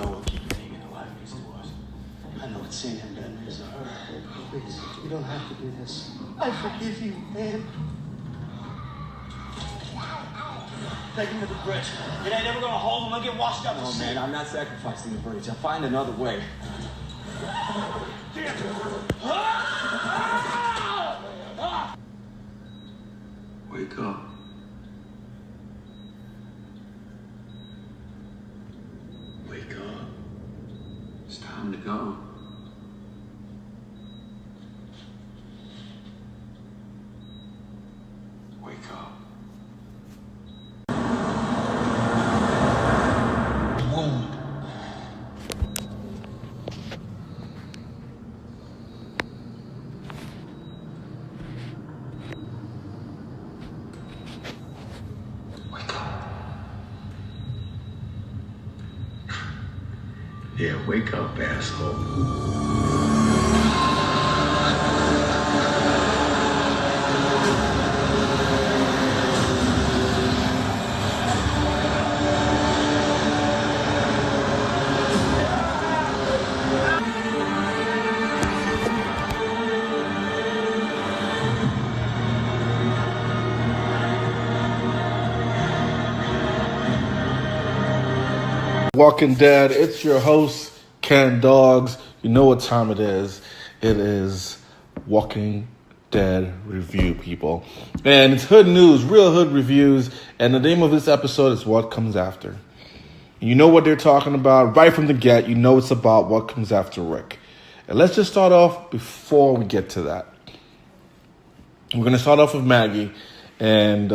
know what keeping Negan alive means to us. I know what seeing him dead means to her. Please, you don't have to do this. I forgive you, man. Take him to the bridge. It ain't never gonna hold him. I'll get washed up. No, man, I'm not sacrificing the bridge. I'll find another way. Damn. Wake up. Wake up. It's time to go. Wake up. Wound. Wake up. Yeah, wake up, asshole. Walking Dead, it's your host, Ken Dogs. You know what time it is. It is Walking Dead review, people. And it's hood news, real hood reviews. And the name of this episode is What Comes After. You know what they're talking about right from the get. You know it's about what comes after Rick. And let's just start off before we get to that. We're going to start off with Maggie. And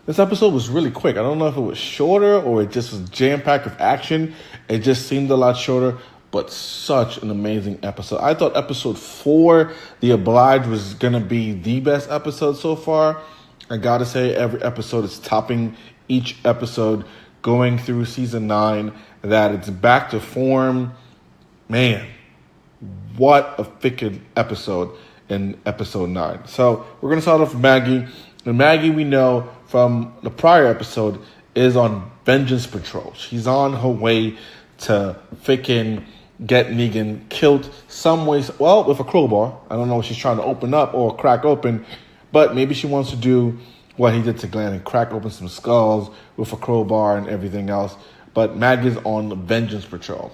this episode was really quick. I don't know if it was shorter or it just was jam-packed with action. It just seemed a lot shorter, but such an amazing episode. I thought episode 4, The Obliged, was going to be the best episode so far. I got to say, every episode is topping each episode going through season 9, that it's back to form. Man, what a freaking episode in episode 9. So we're going to start off with Maggie. And Maggie, we know from the prior episode, is on vengeance patrol. She's on her way to freaking get Negan killed some ways. Well, with a crowbar. I don't know what she's trying to open up or crack open, but maybe she wants to do what he did to Glenn and crack open some skulls with a crowbar and everything else. But Maggie's on vengeance patrol.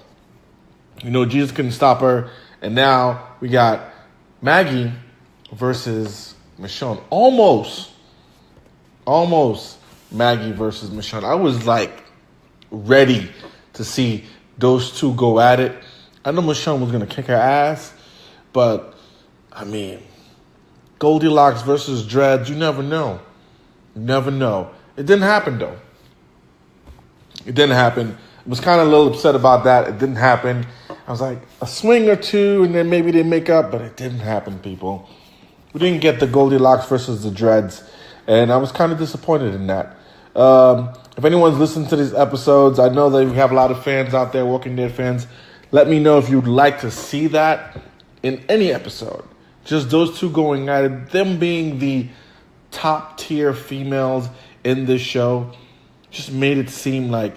You know, Jesus couldn't stop her, and now we got Maggie versus Michonne. Almost Maggie versus Michonne. I was like ready to see those two go at it. I know Michonne was going to kick her ass, but I mean, Goldilocks versus Dreads, you never know. You never know. It didn't happen though. It didn't happen. I was kind of a little upset about that. It didn't happen. I was like, a swing or two and then maybe they make up, but it didn't happen, people. We didn't get the Goldilocks versus the Dreads. And I was kind of disappointed in that. If anyone's listened to these episodes, I know that we have a lot of fans out there, Walking Dead fans. Let me know if you'd like to see that in any episode. Just those two going at it. Them being the top tier females in this show just made it seem like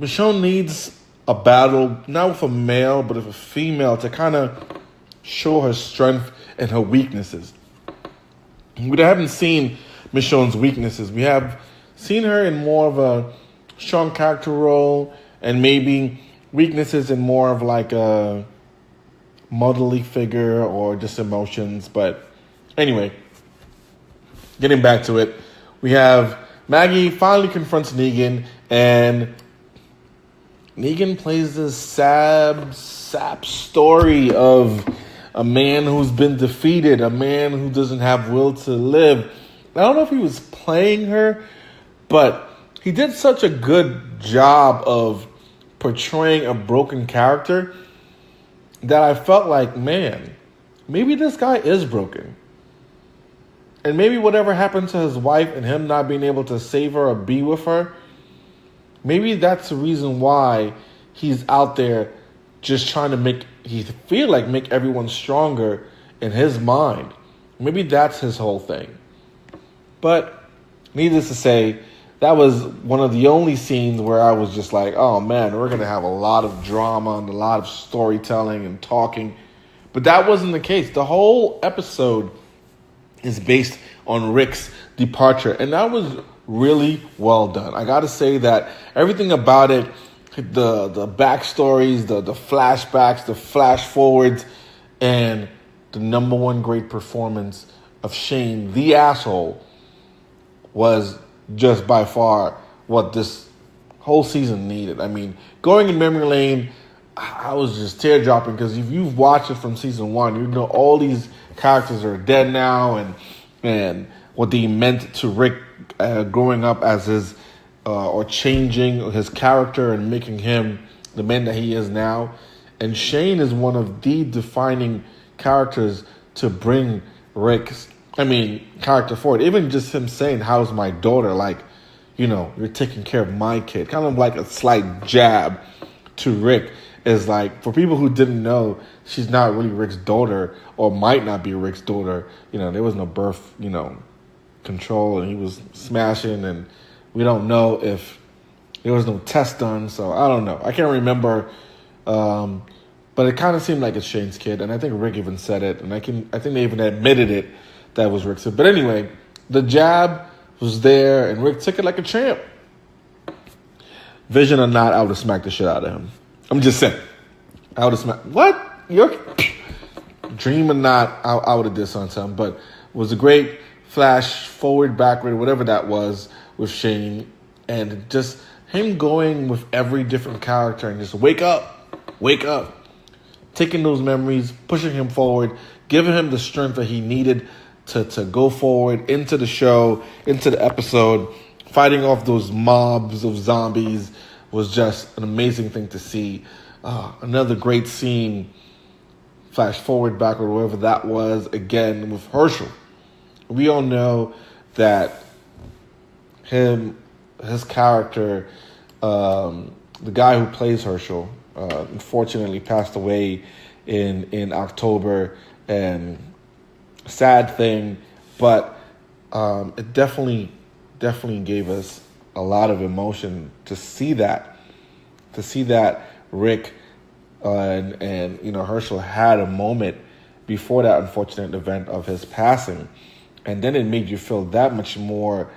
Michonne needs a battle, not with a male, but with a female to kind of show her strength and her weaknesses. We haven't seen Michonne's weaknesses. We have seen her in more of a strong character role and maybe weaknesses in more of like a motherly figure or just emotions. But anyway, getting back to it, we have Maggie finally confronts Negan, and Negan plays this sad sap story of a man who's been defeated, a man who doesn't have will to live. I don't know if he was playing her, but he did such a good job of portraying a broken character that I felt like, man, maybe this guy is broken. And maybe whatever happened to his wife and him not being able to save her or be with her, maybe that's the reason why he's out there just trying to make everyone stronger in his mind. Maybe that's his whole thing. But needless to say, that was one of the only scenes where I was just like, oh man, we're gonna have a lot of drama and a lot of storytelling and talking. But that wasn't the case. The whole episode is based on Rick's departure, and that was really well done. I gotta say that everything about it, the backstories, the flashbacks, the flash forwards, and the number one great performance of Shane, the asshole, was just by far what this whole season needed. I mean, going in memory lane, I was just tear-dropping because if you've watched it from season 1, you know all these characters are dead now, and what they meant to Rick growing up as his, or changing his character and making him the man that he is now. And Shane is one of the defining characters to bring Rick's, character forward. Even just him saying, how's my daughter? Like, you're taking care of my kid. Kind of like a slight jab to Rick. Is like, for people who didn't know, she's not really Rick's daughter, or might not be Rick's daughter. There was no birth, control, and he was smashing, and we don't know if there was no test done. So I don't know. I can't remember. But it kind of seemed like it's Shane's kid, and I think Rick even said it, and I think they even admitted it that was Rick's kid. But anyway, the jab was there, and Rick took it like a champ. Vision or not, I would have smacked the shit out of him. I'm just saying. I would have smacked. What? Dream or not, I would have did something to him. But it was a great flash forward, backward, whatever that was with Shane, and just him going with every different character and just wake up, taking those memories, pushing him forward, giving him the strength that he needed to go forward into the show, into the episode, fighting off those mobs of zombies was just an amazing thing to see. Another great scene, flash forward, backward, wherever that was, again with Herschel. We all know that his character, the guy who plays Herschel, unfortunately passed away in October, and sad thing, but it definitely gave us a lot of emotion to see that Rick and Herschel had a moment before that unfortunate event of his passing, and then it made you feel that much more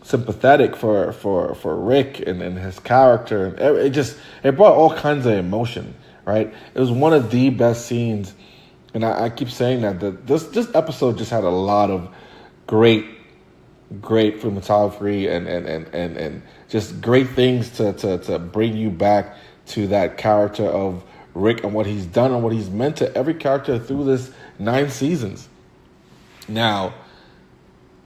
sympathetic for Rick and his character, and it brought all kinds of emotion. Right, it was one of the best scenes, and I keep saying that this episode just had a lot of great cinematography and just great things to bring you back to that character of Rick and what he's done and what he's meant to every character through this 9 seasons. Now,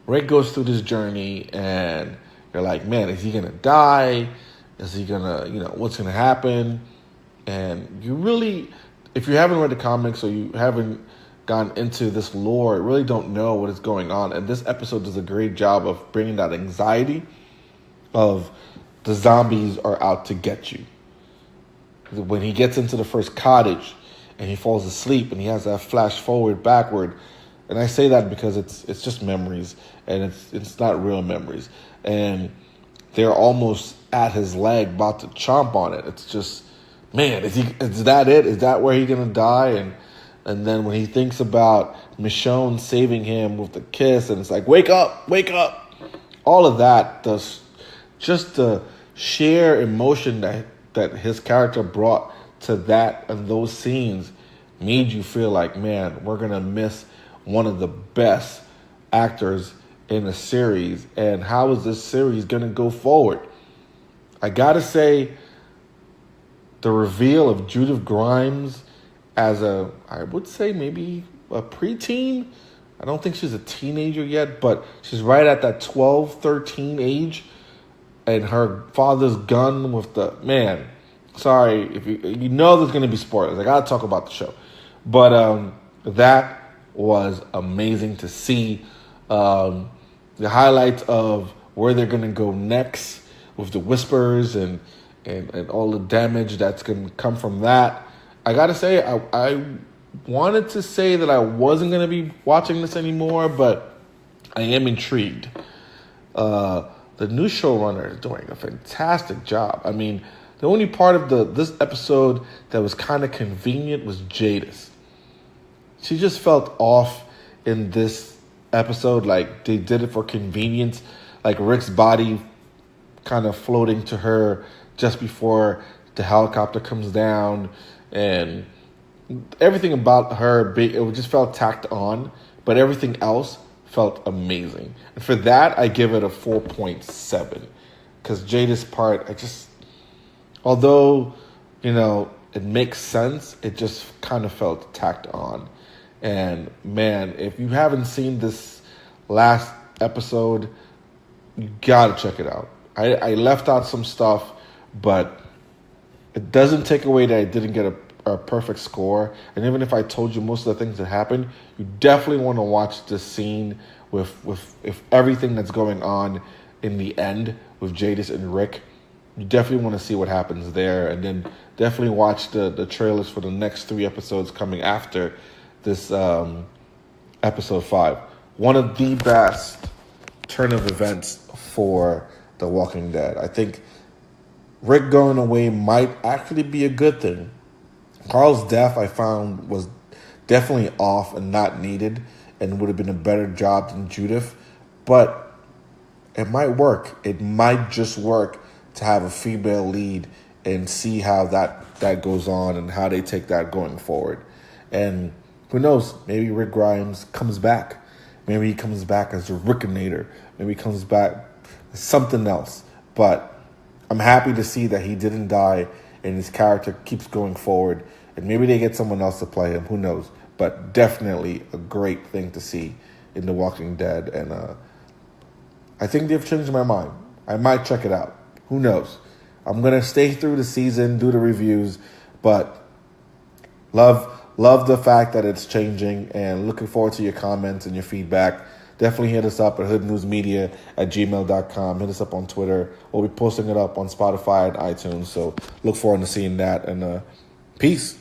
Rick goes through this journey, and you're like, man, is he gonna die? Is he gonna, what's gonna happen? And you really, if you haven't read the comics or you haven't gone into this lore, really don't know what is going on. And this episode does a great job of bringing that anxiety of the zombies are out to get you. When he gets into the first cottage and he falls asleep and he has that flash forward, backward, and I say that because it's just memories, and it's not real memories. And they're almost at his leg, about to chomp on it. It's just, man, is that it? Is that where he's gonna die? And then when he thinks about Michonne saving him with the kiss, and it's like, wake up. All of that, just the sheer emotion that his character brought to that and those scenes made you feel like, man, we're gonna miss one of the best actors in a series. And how is this series gonna go forward? I gotta say, the reveal of Judith Grimes as I would say maybe a preteen. I don't think she's a teenager yet, but she's right at that 12, 13 age. And her father's gun with the, man, sorry, if you know there's going to be spoilers. I got to talk about the show. But that was amazing to see. The highlights of where they're going to go next with the whispers and all the damage that's going to come from that. I got to say, I wanted to say that I wasn't going to be watching this anymore, but I am intrigued. The new showrunner is doing a fantastic job. I mean, the only part of this episode that was kind of convenient was Jadis. She just felt off in this episode, like they did it for convenience, like Rick's body kind of floating to her just before the helicopter comes down, and everything about her, it just felt tacked on, but everything else felt amazing. And for that, I give it a 4.7, because Jada's part, although, it makes sense, it just kind of felt tacked on. And man, if you haven't seen this last episode, you gotta check it out. I left out some stuff, but it doesn't take away that I didn't get a perfect score. And even if I told you most of the things that happened, you definitely want to watch this scene with everything that's going on in the end with Jadis and Rick. You definitely want to see what happens there. And then definitely watch the trailers for the next 3 episodes coming after this episode 5. One of the best turn of events for The Walking Dead. I think Rick going away might actually be a good thing. Carl's death, I found, was definitely off and not needed and would have been a better job than Judith. But it might work. It might just work to have a female lead and see how that goes on and how they take that going forward. And who knows, maybe Rick Grimes comes back. Maybe he comes back as a Rickinator. Maybe he comes back as something else. But I'm happy to see that he didn't die and his character keeps going forward. And maybe they get someone else to play him. Who knows? But definitely a great thing to see in The Walking Dead. And I think they've changed my mind. I might check it out. Who knows? I'm going to stay through the season, do the reviews. But love the fact that it's changing. And looking forward to your comments and your feedback. Definitely hit us up at hoodnewsmedia@gmail.com. Hit us up on Twitter. We'll be posting it up on Spotify and iTunes. So look forward to seeing that. And peace.